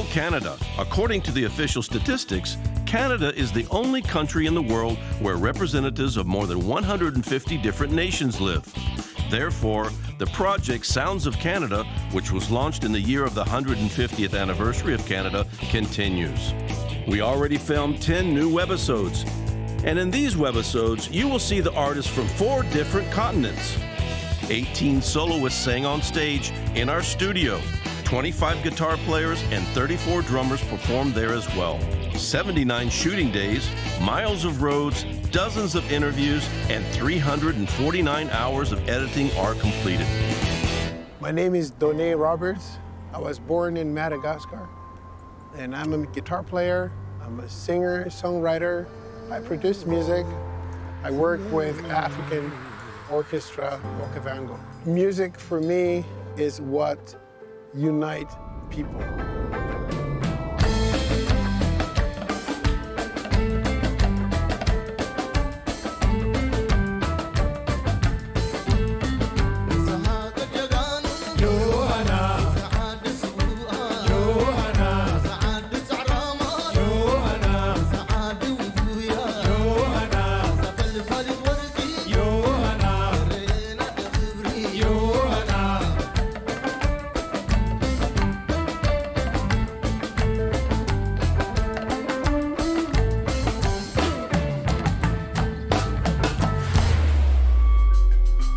Canada. According to the official statistics, Canada is the only country in the world where representatives of more than 150 different nations live. Therefore, the project Sounds of Canada, which was launched in the year of the 150th anniversary of Canada, continues. We already filmed 10 new webisodes, and in these webisodes, you will see the artists from 4 different continents. 18 soloists sang on stage in our studio. 25 guitar players and 34 drummers performed there as well. 79 shooting days, miles of roads, dozens of interviews, and 349 hours of editing are completed. My name is Doné Roberts. I was born in Madagascar, and I'm a guitar player. I'm a singer, songwriter. I produce music. I work with African orchestra, Okavango. Music for me is what unite people.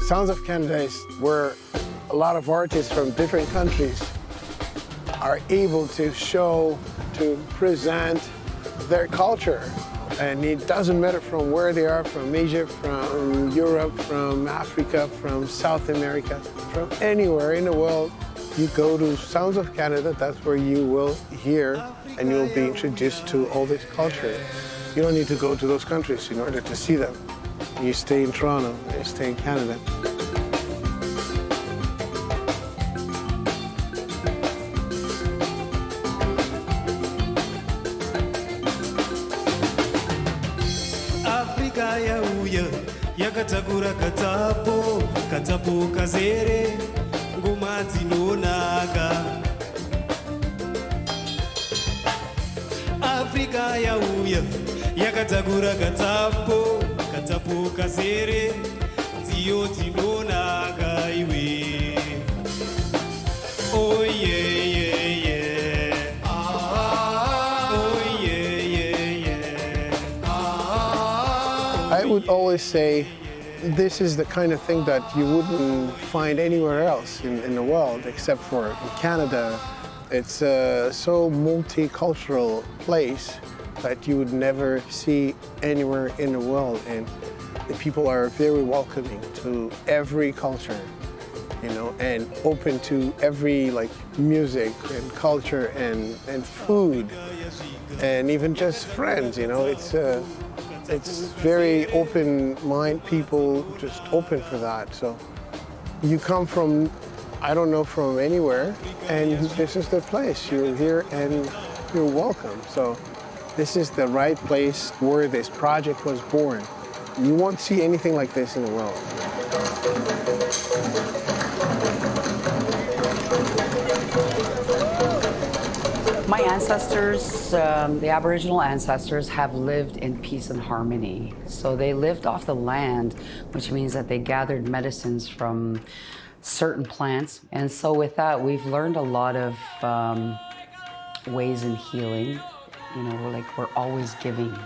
Sounds of Canada is where a lot of artists from different countries are able to show, to present their culture. And it doesn't matter from where they are, from Asia, from Europe, from Africa, from South America, from anywhere in the world. You go to Sounds of Canada, that's where you will hear and you'll be introduced to all this culture. You don't need to go to those countries in order to see them. You stay in Toronto, you stay in Canada. Afrika ya uya, yakatagura katapo kazere, ngoma dzinonaga. Afrika ya uya, yakatagura katapo kazere, dziyo dzinonaga iwe. Oh yeah, yeah, yeah. Oh yeah, yeah, yeah. I would always say this is the kind of thing that you wouldn't find anywhere else in the world except for in Canada. It's a so multicultural place that you would never see anywhere in the world, and the people are very welcoming to every culture, you know, and open to every music and culture and food, and even just friends, you know. It's very open-minded people, just open for that. So you come from, I don't know, from anywhere, and this is the place. You're here and you're welcome. So this is the right place where this project was born. You won't see anything like this in the world. My ancestors, the Aboriginal ancestors, have lived in peace and harmony. So they lived off the land, which means that they gathered medicines from certain plants. And so with that, we've learned a lot of ways in healing. You know, we're always giving.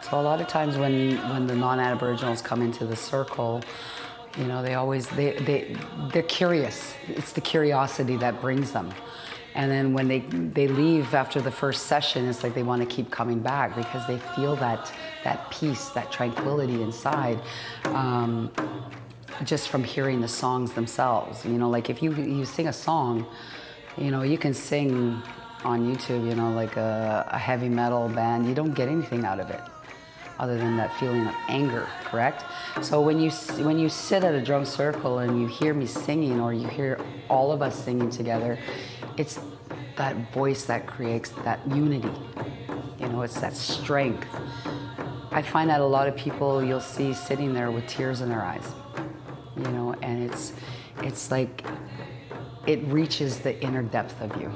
So a lot of times when the non-Aboriginals come into the circle, you know, they're curious. It's the curiosity that brings them. And then when they leave after the first session, it's like they want to keep coming back because they feel that peace, that tranquility inside, just from hearing the songs themselves. You know, like if you sing a song, you know, you can sing on YouTube, you know, like a heavy metal band, you don't get anything out of it other than that feeling of anger, correct? So when you sit at a drum circle and you hear me singing, or you hear all of us singing together, it's that voice that creates that unity. You know, it's that strength. I find that a lot of people you'll see sitting there with tears in their eyes, you know, and it's like it reaches the inner depth of you.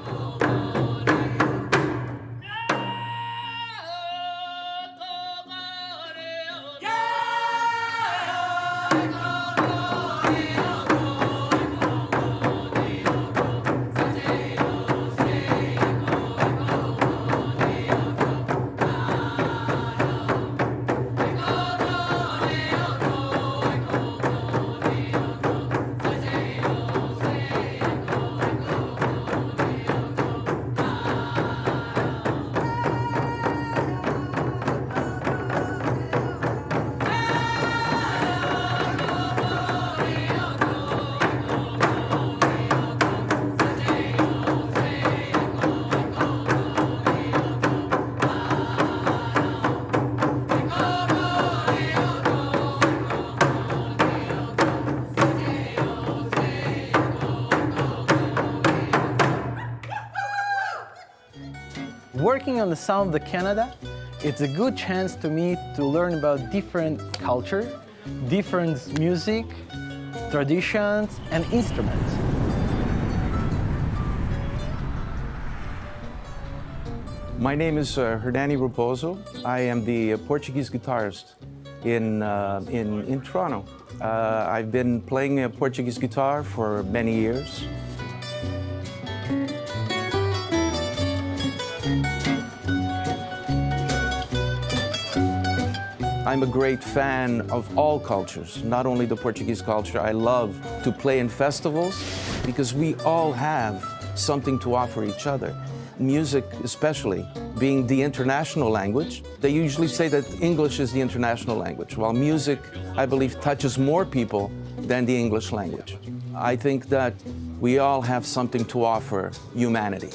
Working on the sound of Canada, it's a good chance to me to learn about different culture, different music, traditions, and instruments. My name is Hernani Raposo. I am the Portuguese guitarist in Toronto. I've been playing Portuguese guitar for many years. I'm a great fan of all cultures, not only the Portuguese culture. I love to play in festivals because we all have something to offer each other. Music, especially, being the international language, they usually say that English is the international language, while music, I believe, touches more people than the English language. I think that we all have something to offer humanity,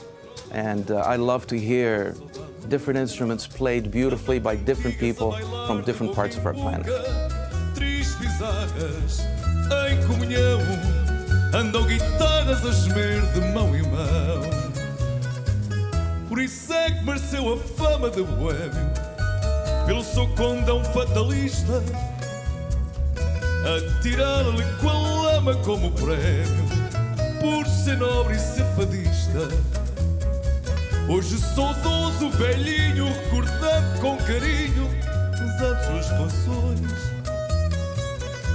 and I love to hear different instruments played beautifully by different people from different parts of our planet. Em comunhão, andam guitarras a gemer de mão em mão. Por isso é que mereceu a fama de boêmio, pelo seu condão fatalista, atirar-lhe com a lama como prémio, por ser nobre e ser fadista. Hoje saudoso velhinho, recordando com carinho as suas canções,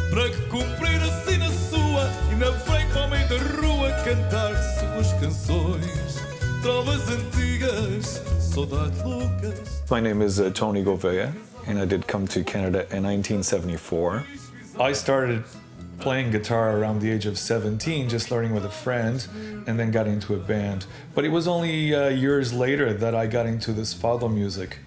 para que cumprir assim na sua e na frente homem da rua cantar suas canções. Trovas antigas, saudade loucas. My name is Tony Gouveia, and I did come to Canada in 1974. I started playing guitar around the age of 17, just learning with a friend, and then got into a band. But it was only years later that I got into this fado music.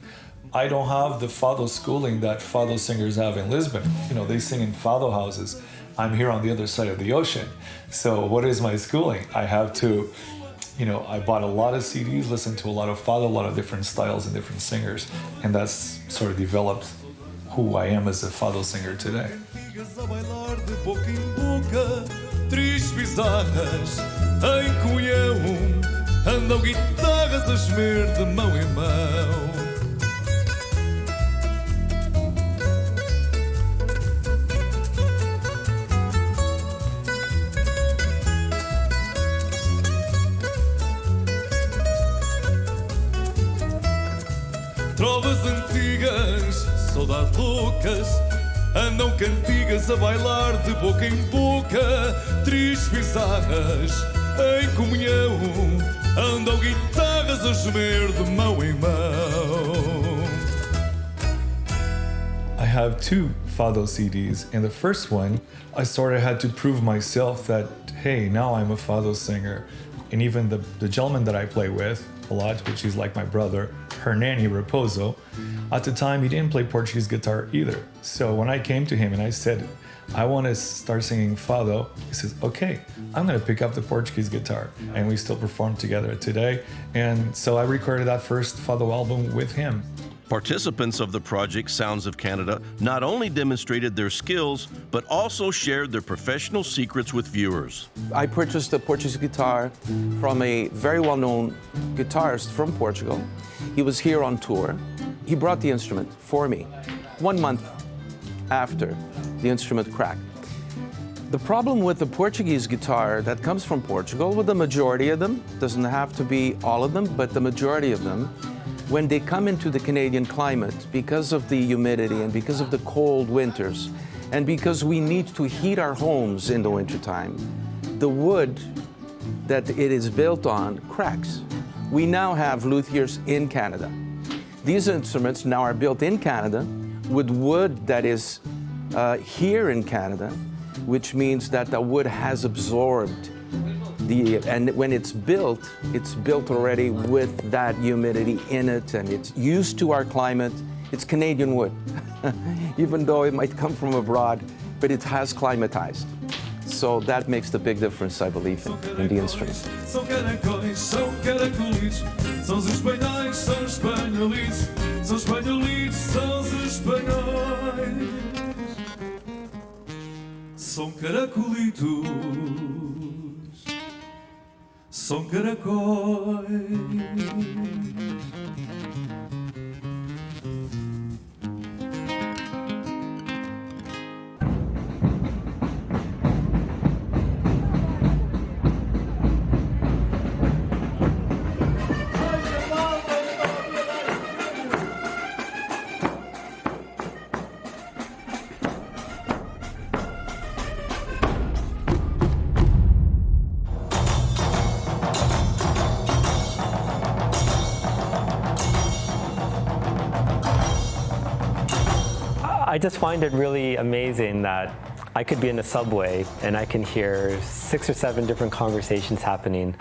I don't have the fado schooling that fado singers have in Lisbon. You know, they sing in fado houses. I'm here on the other side of the ocean. So what is my schooling? I have to, you know, I bought a lot of CDs, listened to a lot of fado, a lot of different styles and different singers, and that's sort of developed who I am as a fado singer today. A bailar de boca em boca, tristes bizarras, em comunhão, andam guitarras a gemer de mão em mão. Trovas antigas, saudade loucas, andam cantigas a bailar de boca em boca, tristes bizarras, em comunhão, andam guitarras a gemer de mão em mão. I have two fado CDs, and the first one, I sort of had to prove myself that, hey, now I'm a fado singer. And even the gentleman that I play with a lot, which is like my brother, Hernani Raposo, at the time he didn't play Portuguese guitar either. So when I came to him and I said, I want to start singing fado, he says, okay, I'm going to pick up the Portuguese guitar. And we still perform together today. And so I recorded that first fado album with him. Participants of the project Sounds of Canada not only demonstrated their skills, but also shared their professional secrets with viewers. I purchased a Portuguese guitar from a very well-known guitarist from Portugal. He was here on tour. He brought the instrument for me 1 month after the instrument cracked. The problem with the Portuguese guitar that comes from Portugal, with the majority of them, doesn't have to be all of them, but the majority of them, when they come into the Canadian climate, because of the humidity and because of the cold winters, and because we need to heat our homes in the wintertime, the wood that it is built on cracks. We now have luthiers in Canada. These instruments now are built in Canada with wood that is here in Canada, which means that the wood has absorbed and when it's built already with that humidity in it, and it's used to our climate. It's Canadian wood, even though it might come from abroad, but it has climatized. So that makes the big difference, I believe, in the instrument. São caracóis, são caracolitos, são os espanhóis, são espanholitos, são espanholitos, são os espanhóis. São caracolitos, são caracóis. I just find it really amazing that I could be in a subway and I can hear 6 or 7 different conversations happening,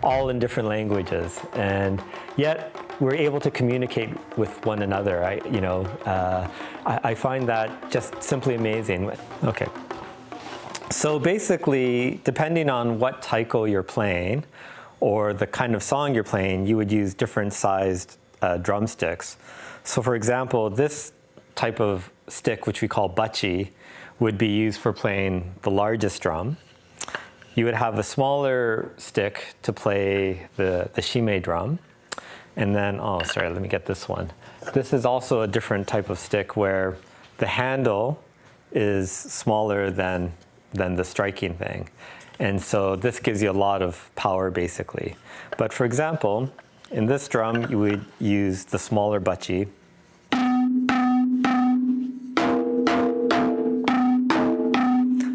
all in different languages, and yet we're able to communicate with one another. I find that just simply amazing. Okay. So basically, depending on what taiko you're playing or the kind of song you're playing, you would use different sized drumsticks. So for example, this type of stick, which we call bachi, would be used for playing the largest drum. You would have a smaller stick to play the shime drum. And then, oh, sorry, let me get this one. This is also a different type of stick where the handle is smaller than the striking thing. And so this gives you a lot of power, basically. But for example, in this drum, you would use the smaller bachi.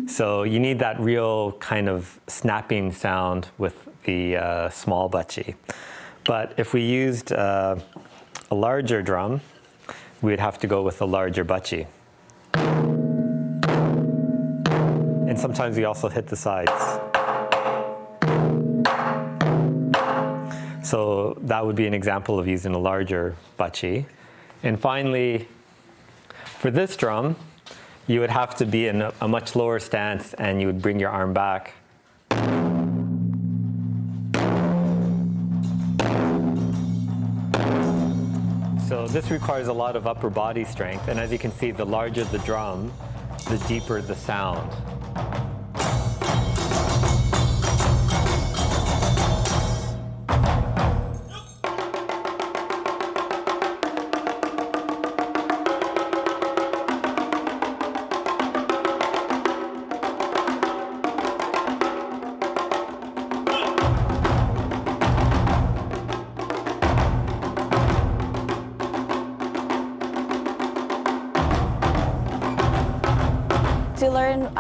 So you need that real kind of snapping sound with the small bachi. But if we used a larger drum, we'd have to go with a larger bachi. And sometimes we also hit the sides. So that would be an example of using a larger bachi. And finally, for this drum, you would have to be in a much lower stance and you would bring your arm back. So this requires a lot of upper body strength, and as you can see, the larger the drum, the deeper the sound. To learn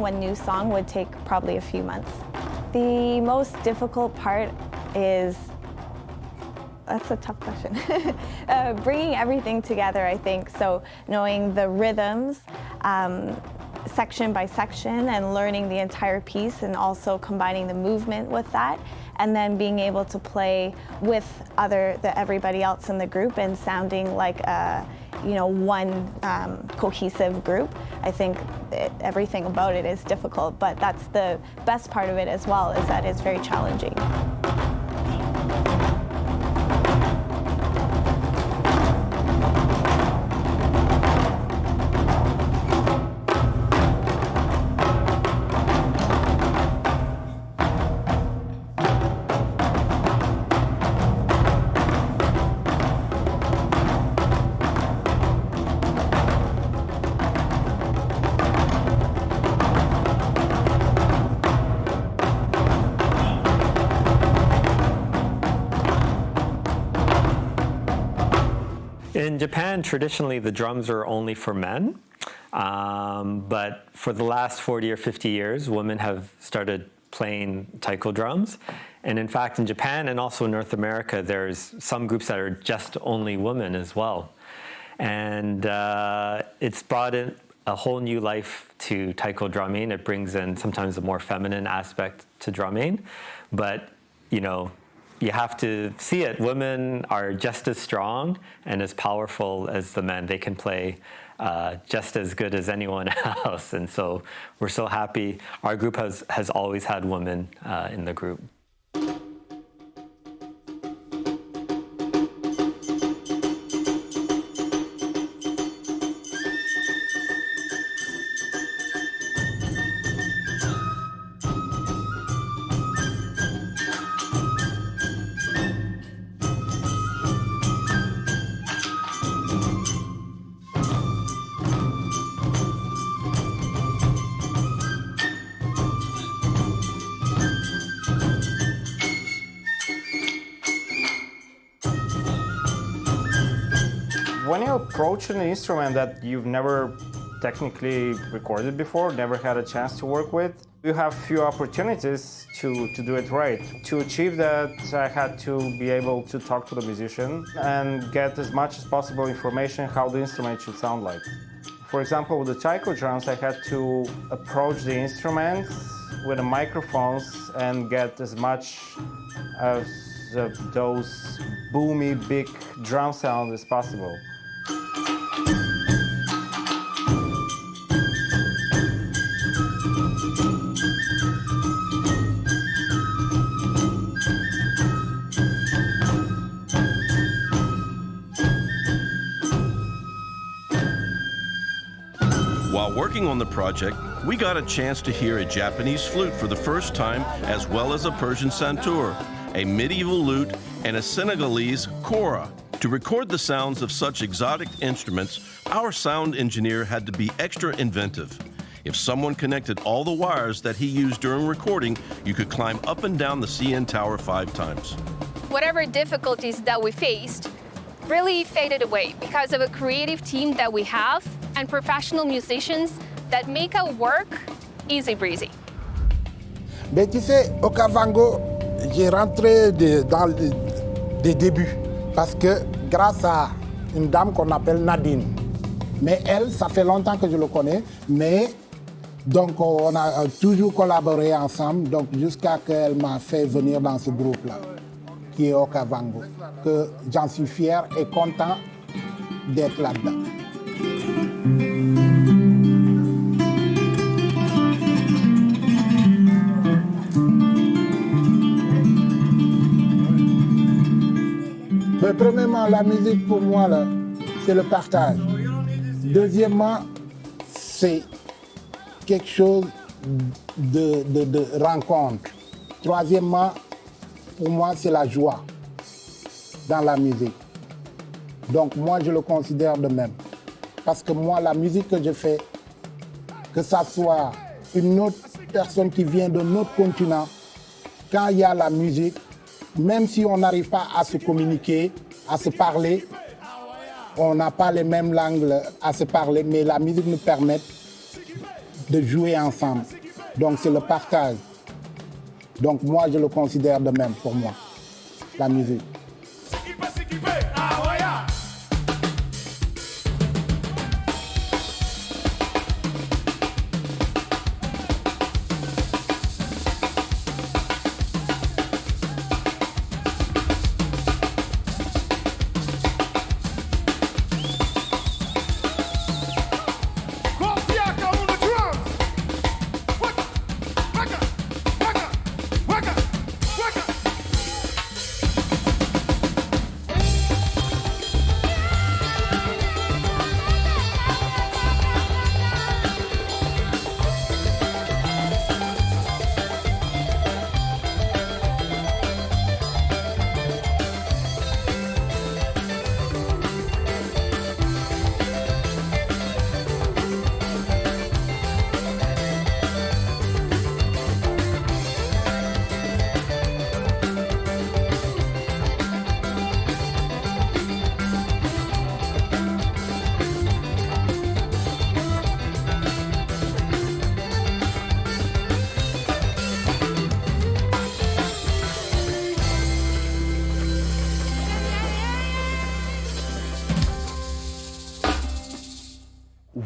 one new song would take probably a few months. The most difficult part is, that's a tough question, bringing everything together, I think. So knowing the rhythms, section by section, and learning the entire piece, and also combining the movement with that, and then being able to play with everybody else in the group and sounding like one cohesive group. I think everything about it is difficult, but that's the best part of it as well, is that it's very challenging. In Japan, traditionally, the drums are only for men. But for the last 40 or 50 years, women have started playing taiko drums. And in fact, in Japan and also in North America, there's some groups that are just only women as well. And it's brought in a whole new life to taiko drumming. It brings in sometimes a more feminine aspect to drumming. But, you have to see it. Women are just as strong and as powerful as the men. They can play just as good as anyone else. And so we're so happy. Our group has always had women in the group. When you approach an instrument that you've never technically recorded before, never had a chance to work with, you have few opportunities to do it right. To achieve that, I had to be able to talk to the musician and get as much as possible information how the instrument should sound like. For example, with the taiko drums, I had to approach the instruments with the microphones and get as much of those boomy, big drum sounds as possible. While working on the project, we got a chance to hear a Japanese flute for the first time, as well as a Persian santur, a medieval lute, and a Senegalese kora. To record the sounds of such exotic instruments, our sound engineer had to be extra inventive. If someone connected all the wires that he used during recording, you could climb up and down the CN Tower 5 times. Whatever difficulties that we faced really faded away because of a creative team that we have and professional musicians that make our work easy breezy. Mais tu sais, au Kavango, j'ai rentré dans des débuts parce que grâce à une dame qu'on appelle Nadine. Mais elle, ça fait longtemps que je le connais, mais donc on a toujours collaboré ensemble, donc jusqu'à qu'elle m'a fait venir dans ce groupe-là, qui est au Kavango, que j'en suis fier et content d'être là-dedans. Mais premièrement, la musique pour moi, là, c'est le partage. Deuxièmement, c'est quelque chose de rencontre. Troisièmement, pour moi, c'est la joie dans la musique. Donc moi, je le considère de même. Parce que moi, la musique que je fais, que ça soit une autre personne qui vient d'un autre continent, quand il y a la musique, même si on n'arrive pas à se communiquer, à se parler, on n'a pas les mêmes langues à se parler, mais la musique nous permet de jouer ensemble. Donc c'est le partage. Donc moi, je le considère de même pour moi, la musique.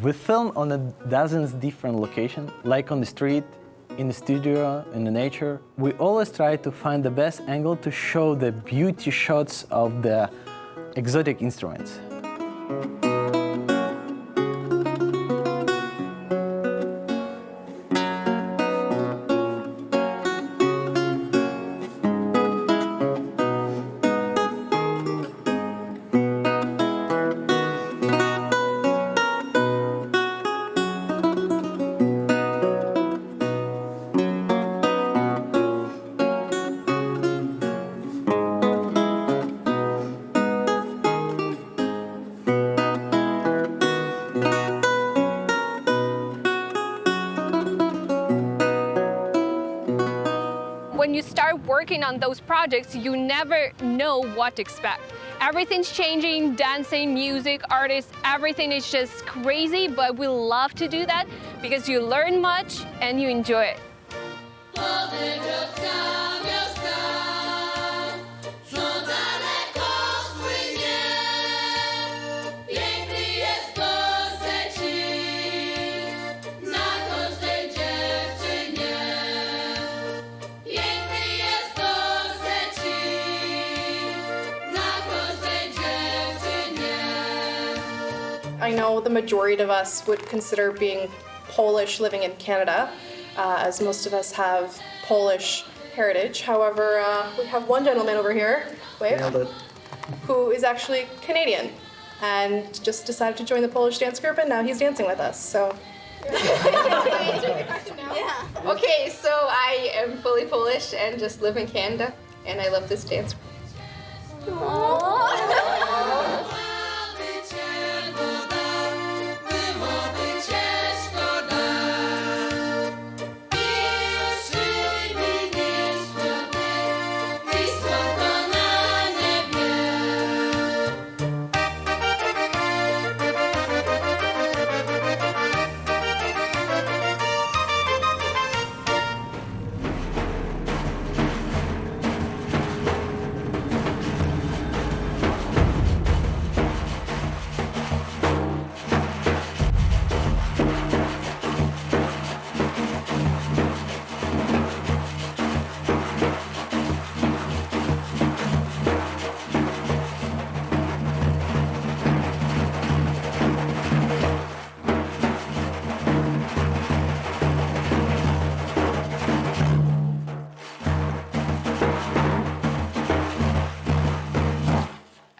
We film on dozens different locations, like on the street, in the studio, in the nature. We always try to find the best angle to show the beauty shots of the exotic instruments. When you start working on those projects, you never know what to expect. Everything's changing, dancing, music, artists, everything is just crazy, but we love to do that because you learn much and you enjoy it. I know the majority of us would consider being Polish living in Canada, as most of us have Polish heritage. However, we have one gentleman over here, wave, who is actually Canadian and just decided to join the Polish dance group, and now he's dancing with us. So. Yeah. Okay, so I am fully Polish and just live in Canada, and I love this dance. Aww.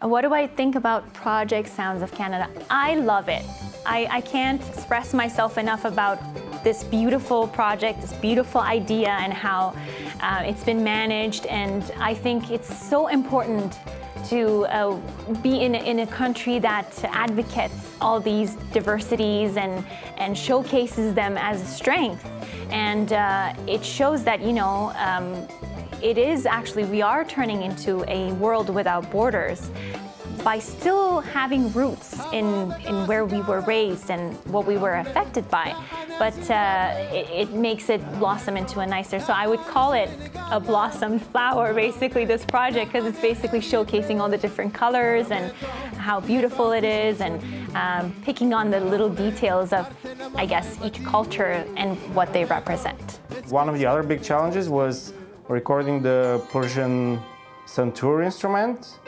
What do I think about Project Sounds of Canada? I love it. I can't express myself enough about this beautiful project, this beautiful idea, and how it's been managed. And I think it's so important to be in a country that advocates all these diversities and showcases them as a strength. And it shows that, you know, it is actually, we are turning into a world without borders by still having roots in where we were raised and what we were affected by. But it makes it blossom into a nicer, so I would call it a blossomed flower, basically, this project, because it's basically showcasing all the different colors and how beautiful it is, and picking on the little details of, I guess, each culture and what they represent. One of the other big challenges was recording the Persian santur instrument.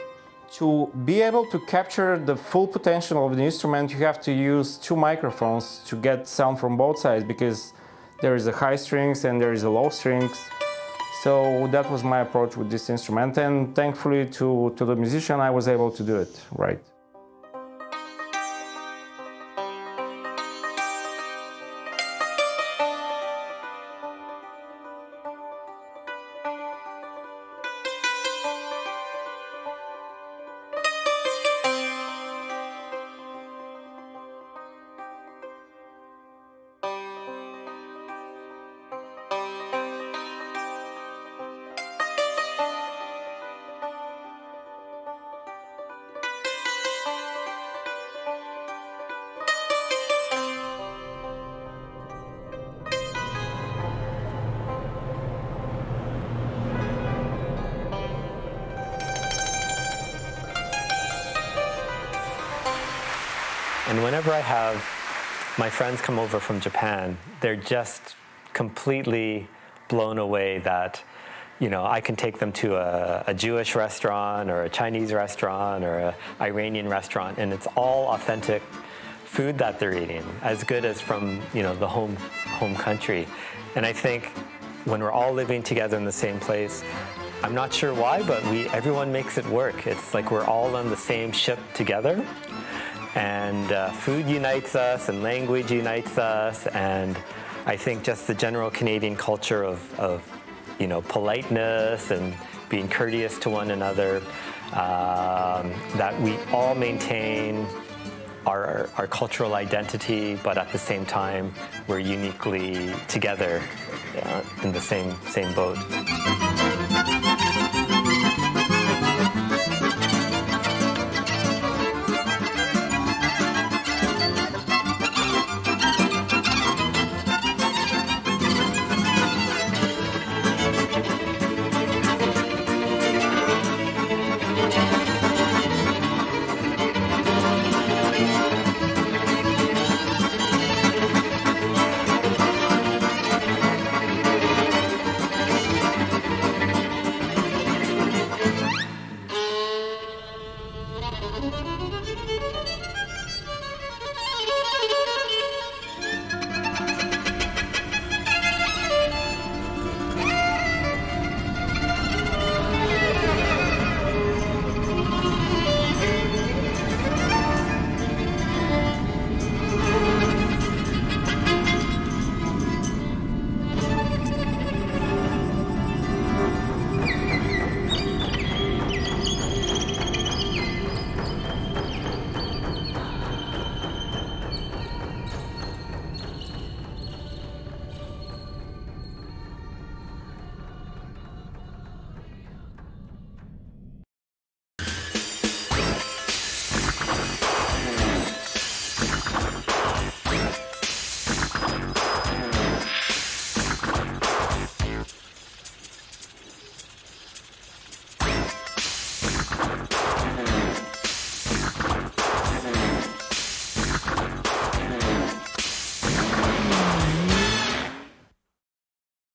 To be able to capture the full potential of the instrument, you have to use two microphones to get sound from both sides, because there is a high strings and there is a low strings. So that was my approach with this instrument, and thankfully to the musician, I was able to do it right. And whenever I have my friends come over from Japan, they're just completely blown away that, you know, I can take them to a Jewish restaurant or a Chinese restaurant or an Iranian restaurant, and it's all authentic food that they're eating, as good as from, you know, the home country. And I think when we're all living together in the same place, I'm not sure why, but everyone makes it work. It's like we're all on the same ship together. And food unites us, and language unites us, and I think just the general Canadian culture of you know, politeness and being courteous to one another, that we all maintain our cultural identity, but at the same time, we're uniquely together in the same boat.